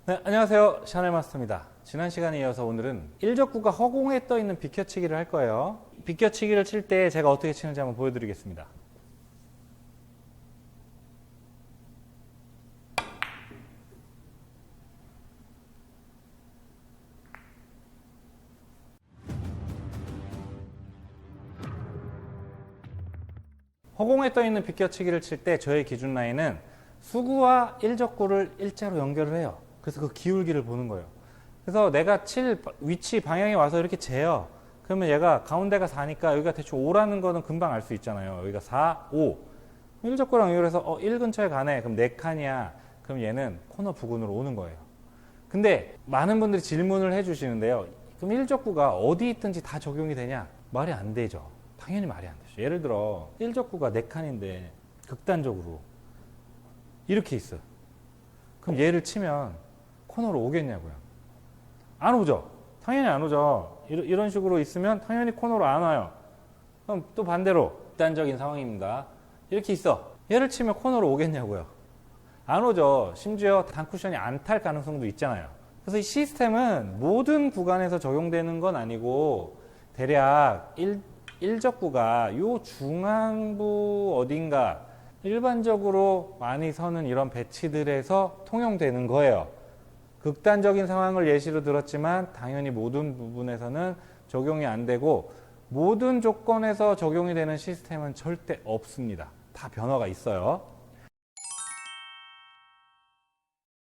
네, 안녕하세요. 샤넬 마스터입니다. 지난 시간에 이어서 오늘은 일적구가 허공에 떠 있는 비껴치기를 할 거예요. 비껴치기를 칠 때 제가 어떻게 치는지 한번 보여드리겠습니다. 허공에 떠 있는 비껴치기를 칠 때 저의 기준 라인은 수구와 일적구를 일자로 연결을 해요. 그래서 그 기울기를 보는 거예요. 그래서 내가 칠 위치 방향에 와서 이렇게 재요. 그러면 얘가 가운데가 4니까 여기가 대충 5라는 거는 금방 알 수 있잖아요. 여기가 4, 5. 일적구랑 연결해서 1 근처에 가네. 그럼 4칸이야. 그럼 얘는 코너 부근으로 오는 거예요. 근데 많은 분들이 질문을 해주시는데요. 그럼 일적구가 어디 있든지 다 적용이 되냐? 말이 안 되죠. 당연히 말이 안 되죠. 예를 들어 일적구가 4칸인데 극단적으로 이렇게 있어요. 그럼 얘를 치면 코너로 오겠냐고요? 안 오죠. 당연히 안 오죠. 이런 식으로 있으면 당연히 코너로 안 와요. 그럼 또 반대로 극단적인 상황입니다. 이렇게 있어. 얘를 치면 코너로 오겠냐고요? 안 오죠. 심지어 단쿠션이 안 탈 가능성도 있잖아요. 그래서 이 시스템은 모든 구간에서 적용되는 건 아니고 대략 일적구가 요 중앙부 어딘가 일반적으로 많이 서는 이런 배치들에서 통용되는 거예요. 극단적인 상황을 예시로 들었지만 당연히 모든 부분에서는 적용이 안 되고 모든 조건에서 적용이 되는 시스템은 절대 없습니다. 다 변화가 있어요.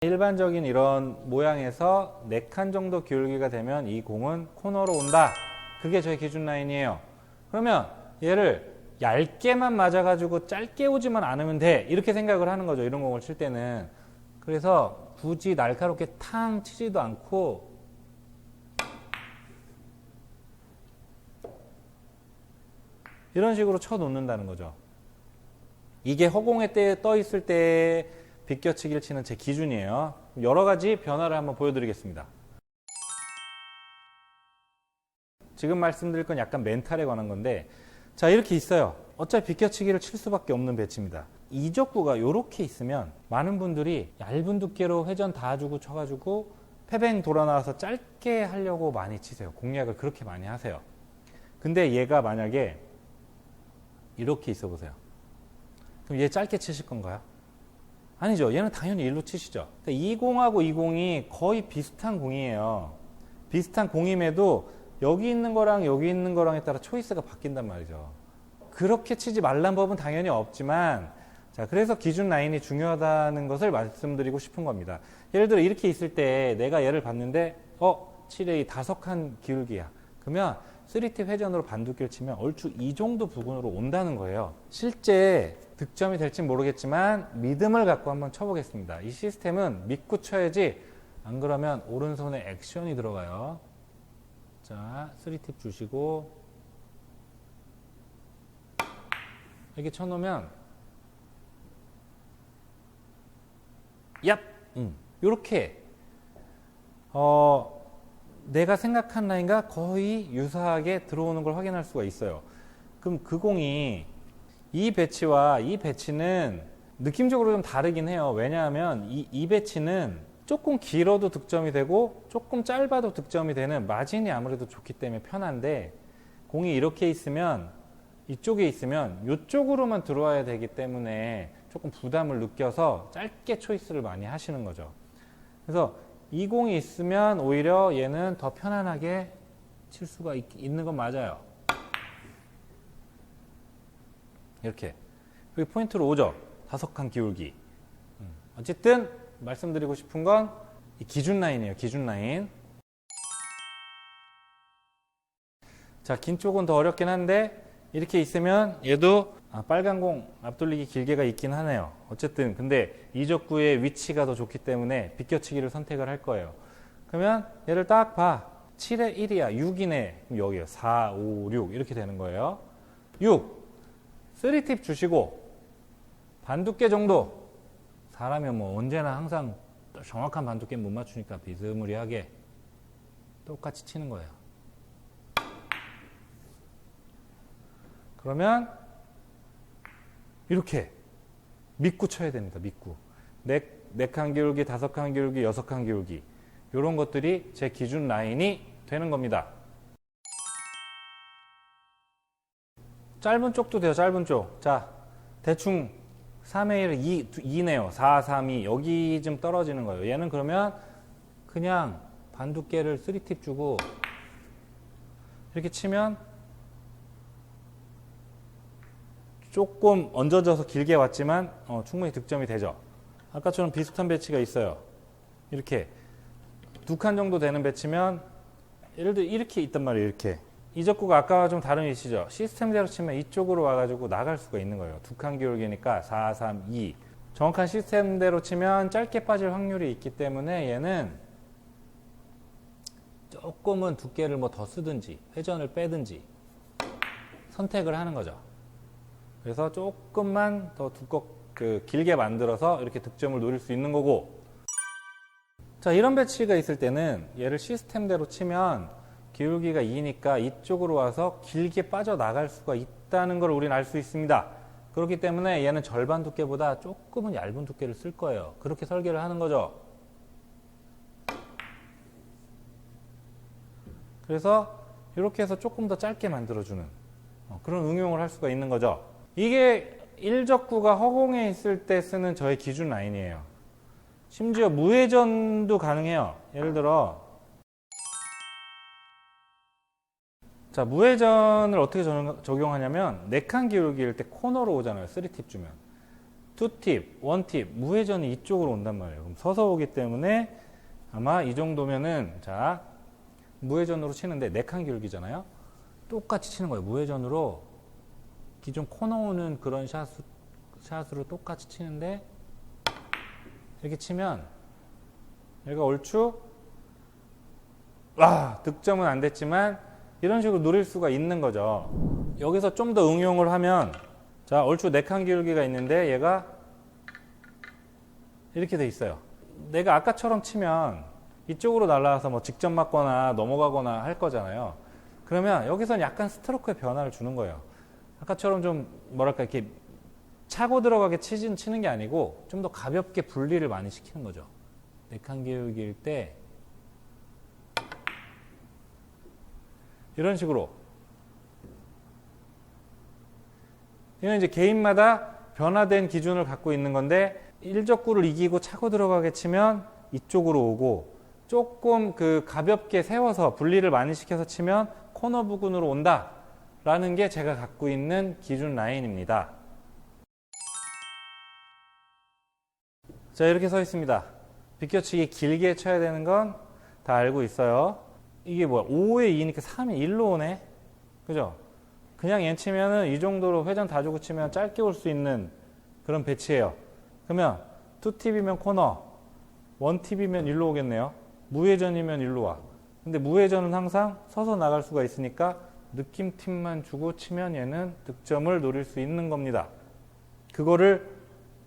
일반적인 이런 모양에서 4칸 정도 기울기가 되면 이 공은 코너로 온다. 그게 저희 기준 라인이에요. 그러면 얘를 얇게만 맞아가지고 짧게 오지만 않으면 돼. 이렇게 생각을 하는 거죠. 이런 공을 칠 때는. 그래서 굳이 날카롭게 탕 치지도 않고 이런 식으로 쳐 놓는다는 거죠. 이게 허공에 떠 있을 때 비껴치기를 치는 제 기준이에요. 여러 가지 변화를 한번 보여드리겠습니다. 지금 말씀드릴 건 약간 멘탈에 관한 건데, 자, 이렇게 있어요. 어차피 비껴치기를 칠 수밖에 없는 배치입니다. 이적구가 이렇게 있으면 많은 분들이 얇은 두께로 회전 다 주고 쳐가지고 패뱅 돌아 나와서 짧게 하려고 많이 치세요. 공략을 그렇게 많이 하세요. 근데 얘가 만약에 이렇게 있어 보세요. 그럼 얘 짧게 치실 건가요? 아니죠. 얘는 당연히 일로 치시죠. 이 공하고 이 공이 거의 비슷한 공이에요. 비슷한 공임에도 여기 있는 거랑 여기 있는 거랑에 따라 초이스가 바뀐단 말이죠. 그렇게 치지 말란 법은 당연히 없지만, 자, 그래서 기준 라인이 중요하다는 것을 말씀드리고 싶은 겁니다. 예를 들어 이렇게 있을 때 내가 얘를 봤는데 7에 5칸 기울기야. 그러면 3팁 회전으로 반두께를 치면 얼추 이 정도 부근으로 온다는 거예요. 실제 득점이 될지 모르겠지만 믿음을 갖고 한번 쳐보겠습니다. 이 시스템은 믿고 쳐야지 안 그러면 오른손에 액션이 들어가요. 자, 3팁 주시고 이렇게 쳐놓으면 얍! 요렇게 내가 생각한 라인과 거의 유사하게 들어오는 걸 확인할 수가 있어요. 그럼 그 공이 이 배치와 이 배치는 느낌적으로 좀 다르긴 해요. 왜냐하면 이 배치는 조금 길어도 득점이 되고 조금 짧아도 득점이 되는 마진이 아무래도 좋기 때문에 편한데, 공이 이렇게 있으면 이쪽에 있으면 이쪽으로만 들어와야 되기 때문에 조금 부담을 느껴서 짧게 초이스를 많이 하시는 거죠. 그래서 이 공이 있으면 오히려 얘는 더 편안하게 칠 수가 있는 건 맞아요. 이렇게. 여기 포인트로 오죠. 5칸 기울기. 어쨌든 말씀드리고 싶은 건 이 기준 라인이에요. 기준 라인. 자, 긴 쪽은 더 어렵긴 한데 이렇게 있으면 얘도 빨간 공 앞돌리기 길게가 있긴 하네요. 어쨌든 근데 이적구의 위치가 더 좋기 때문에 비껴치기를 선택을 할 거예요. 그러면 얘를 딱 봐. 7에 1이야. 6이네. 그럼 여기요. 4, 5, 6 이렇게 되는 거예요. 6. 3팁 주시고 반두께 정도. 사람이 뭐 언제나 항상 정확한 반두께 못 맞추니까 비스무리하게 똑같이 치는 거예요. 그러면 이렇게 믿고 쳐야 됩니다. 믿고. 4칸 기울기, 5칸 기울기, 6칸 기울기 이런 것들이 제 기준 라인이 되는 겁니다. 짧은 쪽도 돼요. 짧은 쪽. 자, 대충 3의 1, 2네요. 4, 3, 2 여기 좀 떨어지는 거예요. 얘는 그러면 그냥 반두께를 3팁 주고 이렇게 치면 조금 얹어져서 길게 왔지만 충분히 득점이 되죠. 아까처럼 비슷한 배치가 있어요. 이렇게 2칸 정도 되는 배치면 예를 들어 이렇게 있단 말이에요. 이렇게 이 적구가 아까와 좀 다른 위치죠. 시스템대로 치면 이쪽으로 와가지고 나갈 수가 있는 거예요. 2칸 기울기니까 4, 3, 2 정확한 시스템대로 치면 짧게 빠질 확률이 있기 때문에 얘는 조금은 두께를 뭐 더 쓰든지 회전을 빼든지 선택을 하는 거죠. 그래서 조금만 더 길게 만들어서 이렇게 득점을 노릴 수 있는 거고, 자, 이런 배치가 있을 때는 얘를 시스템대로 치면 기울기가 2니까 이쪽으로 와서 길게 빠져나갈 수가 있다는 걸 우리는 알 수 있습니다. 그렇기 때문에 얘는 절반 두께보다 조금은 얇은 두께를 쓸 거예요. 그렇게 설계를 하는 거죠. 그래서 이렇게 해서 조금 더 짧게 만들어주는 그런 응용을 할 수가 있는 거죠. 이게 1적구가 허공에 있을 때 쓰는 저의 기준 라인이에요. 심지어 무회전도 가능해요. 예를 들어 자, 무회전을 어떻게 적용하냐면 4칸 기울기일 때 코너로 오잖아요. 3팁 주면 2팁, 1팁 무회전이 이쪽으로 온단 말이에요. 그럼 서서 오기 때문에 아마 이 정도면은 자 무회전으로 치는데 4칸 기울기잖아요. 똑같이 치는 거예요. 무회전으로 기존 코너 오는 그런 샷으로 똑같이 치는데 이렇게 치면 얘가 얼추 득점은 안 됐지만 이런 식으로 노릴 수가 있는 거죠. 여기서 좀 더 응용을 하면 자 얼추 4칸 기울기가 있는데 얘가 이렇게 돼 있어요. 내가 아까처럼 치면 이쪽으로 날아와서 뭐 직접 맞거나 넘어가거나 할 거잖아요. 그러면 여기선 약간 스트로크의 변화를 주는 거예요. 아까처럼 좀 뭐랄까 이렇게 차고 들어가게 치는 게 아니고 좀 더 가볍게 분리를 많이 시키는 거죠. 4칸 기울기일 때 이런 식으로 이건 이제 개인마다 변화된 기준을 갖고 있는 건데 1적구를 이기고 차고 들어가게 치면 이쪽으로 오고 조금 가볍게 세워서 분리를 많이 시켜서 치면 코너 부근으로 온다 라는 게 제가 갖고 있는 기준 라인입니다. 자, 이렇게 서 있습니다. 비껴치기 길게 쳐야 되는 건 다 알고 있어요. 이게 뭐야? 5에 2니까 3에 1로 오네? 그죠? 그냥 얘 치면은 이 정도로 회전 다 주고 치면 짧게 올 수 있는 그런 배치예요. 그러면 2팁이면 코너, 1팁이면 1로 오겠네요. 무회전이면 1로 와. 근데 무회전은 항상 서서 나갈 수가 있으니까 느낌 팁만 주고 치면 얘는 득점을 노릴 수 있는 겁니다. 그거를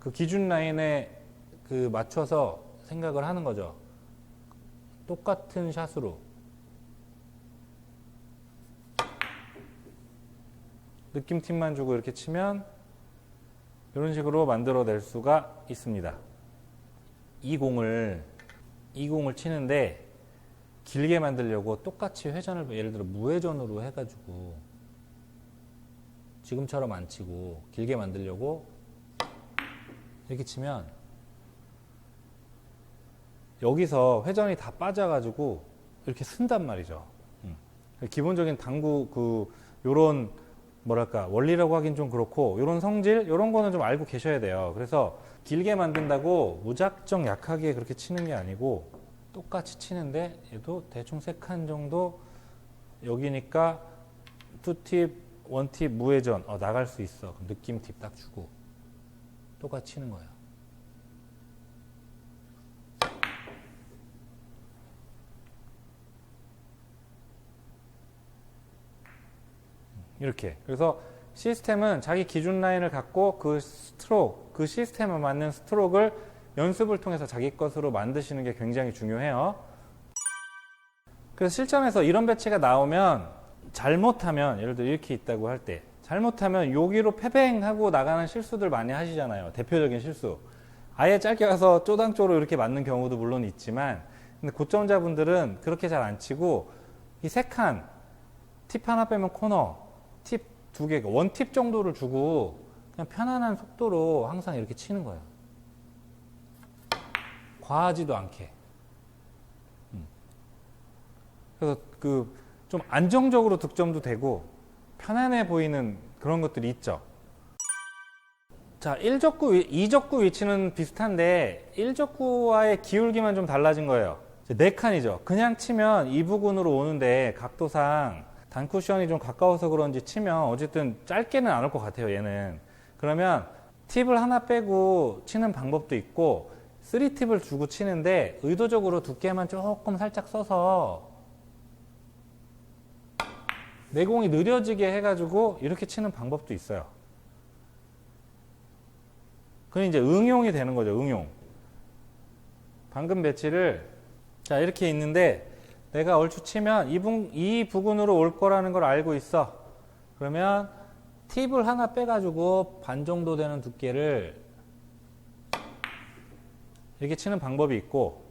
그 기준 라인에 맞춰서 생각을 하는 거죠. 똑같은 샷으로 느낌 팁만 주고 이렇게 치면 이런 식으로 만들어낼 수가 있습니다. 이 공을 치는데 길게 만들려고 똑같이 회전을 예를 들어 무회전으로 해가지고 지금처럼 안 치고 길게 만들려고 이렇게 치면 여기서 회전이 다 빠져가지고 이렇게 쓴단 말이죠. 기본적인 당구 요런 뭐랄까 원리라고 하긴 좀 그렇고 요런 성질 요런 거는 좀 알고 계셔야 돼요. 그래서 길게 만든다고 무작정 약하게 그렇게 치는 게 아니고 똑같이 치는데 얘도 대충 3칸 정도 여기니까 2팁, 1팁 무회전 나갈 수 있어. 그럼 느낌 팁 딱 주고 똑같이 치는 거예요. 이렇게. 그래서 시스템은 자기 기준 라인을 갖고 그 시스템에 맞는 스트로크를 연습을 통해서 자기 것으로 만드시는 게 굉장히 중요해요. 그래서 실전에서 이런 배치가 나오면 잘못하면 예를 들어 이렇게 있다고 할 때 잘못하면 여기로 패뱅하고 나가는 실수들 많이 하시잖아요. 대표적인 실수. 아예 짧게 가서 쪼당쪼로 이렇게 맞는 경우도 물론 있지만, 근데 고점자분들은 그렇게 잘 안 치고 이 세 칸, 팁 하나 빼면 코너, 팁 두 개, 원팁 정도를 주고 그냥 편안한 속도로 항상 이렇게 치는 거예요. 과하지도 않게. 그래서 좀 안정적으로 득점도 되고 편안해 보이는 그런 것들이 있죠. 자, 1적구, 2적구 위치는 비슷한데 1적구와의 기울기만 좀 달라진 거예요. 4칸이죠. 그냥 치면 이 부근으로 오는데 각도상 단쿠션이 좀 가까워서 그런지 치면 어쨌든 짧게는 안 올 것 같아요, 얘는. 그러면 팁을 하나 빼고 치는 방법도 있고 3팁을 주고 치는데 의도적으로 두께만 조금 살짝 써서 내공이 느려지게 해가지고 이렇게 치는 방법도 있어요. 그건 이제 응용이 되는 거죠, 응용. 방금 배치를, 자, 이렇게 있는데 내가 얼추 치면 이 부근으로 올 거라는 걸 알고 있어. 그러면 팁을 하나 빼가지고 반 정도 되는 두께를 이렇게 치는 방법이 있고,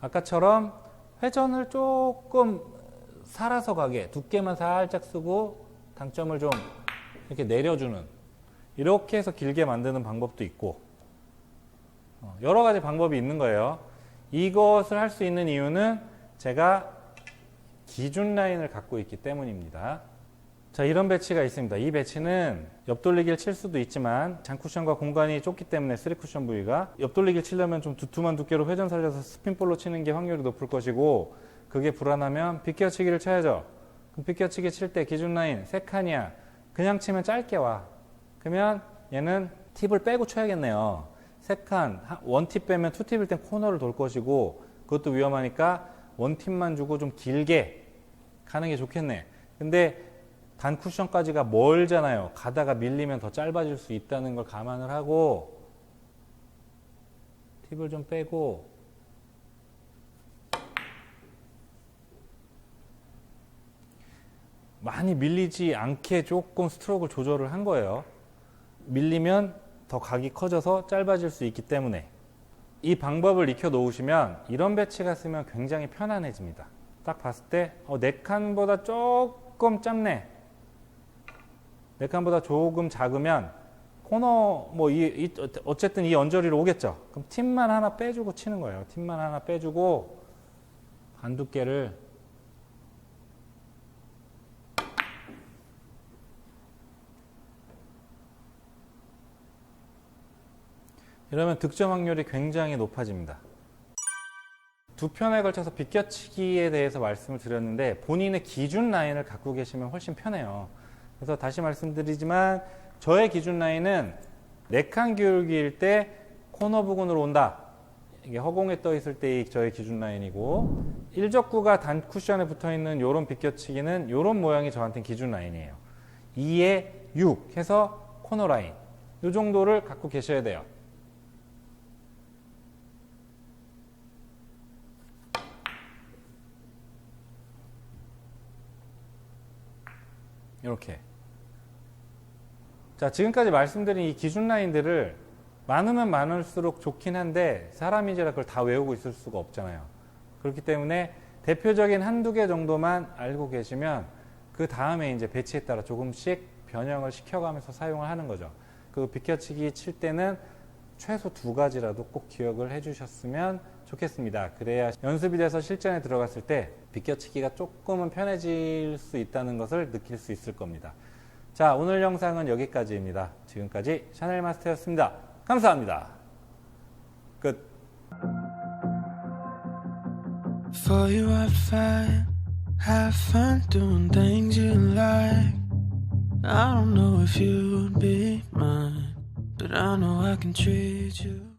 아까처럼 회전을 조금 살아서 가게 두께만 살짝 쓰고 당점을 좀 이렇게 내려주는, 이렇게 해서 길게 만드는 방법도 있고 여러 가지 방법이 있는 거예요. 이것을 할 수 있는 이유는 제가 기준 라인을 갖고 있기 때문입니다. 자, 이런 배치가 있습니다. 이 배치는 옆돌리기를 칠 수도 있지만 장쿠션과 공간이 좁기 때문에 3쿠션 부위가 옆돌리기를 치려면 좀 두툼한 두께로 회전 살려서 스핀볼로 치는 게 확률이 높을 것이고, 그게 불안하면 비껴치기를 쳐야죠. 그럼 비껴치기 칠 때 기준 라인 3칸이야. 그냥 치면 짧게 와. 그러면 얘는 팁을 빼고 쳐야겠네요. 3칸, 원팁 빼면 투팁일 땐 코너를 돌 것이고, 그것도 위험하니까 원팁만 주고 좀 길게 가는 게 좋겠네. 근데 단쿠션까지가 멀잖아요. 가다가 밀리면 더 짧아질 수 있다는 걸 감안을 하고 팁을 좀 빼고 많이 밀리지 않게 조금 스트로크를 조절을 한 거예요. 밀리면 더 각이 커져서 짧아질 수 있기 때문에. 이 방법을 익혀 놓으시면 이런 배치가 쓰면 굉장히 편안해집니다. 딱 봤을 때 4칸보다 조금 짧네, 4칸보다 조금 작으면 코너 어쨌든 이 언저리로 오겠죠. 그럼 팁만 하나 빼주고 치는 거예요. 팁만 하나 빼주고 반두께를 이러면 득점 확률이 굉장히 높아집니다. 두 편에 걸쳐서 비껴치기에 대해서 말씀을 드렸는데 본인의 기준 라인을 갖고 계시면 훨씬 편해요. 그래서 다시 말씀드리지만 저의 기준 라인은 4칸 기울기일 때 코너 부근으로 온다. 이게 허공에 떠 있을 때의 저의 기준 라인이고, 1적구가 단 쿠션에 붙어 있는 이런 비껴치기는 이런 모양이 저한테는 기준 라인이에요. 2에 6 해서 코너 라인. 이 정도를 갖고 계셔야 돼요. 이렇게. 자, 지금까지 말씀드린 이 기준 라인들을 많으면 많을수록 좋긴 한데 사람인지라 그걸 다 외우고 있을 수가 없잖아요. 그렇기 때문에 대표적인 한두 개 정도만 알고 계시면 그 다음에 이제 배치에 따라 조금씩 변형을 시켜가면서 사용을 하는 거죠. 그 비껴치기 칠 때는 최소 2가지라도 꼭 기억을 해주셨으면 좋겠습니다. 그래야 연습이 돼서 실전에 들어갔을 때 비껴치기가 조금은 편해질 수 있다는 것을 느낄 수 있을 겁니다. 자, 오늘 영상은 여기까지입니다. 지금까지 샤넬 마스터였습니다. 감사합니다. 끝. For you I fight, have fun doing things you like. I don't know if you'd be mine, but I know I can treat you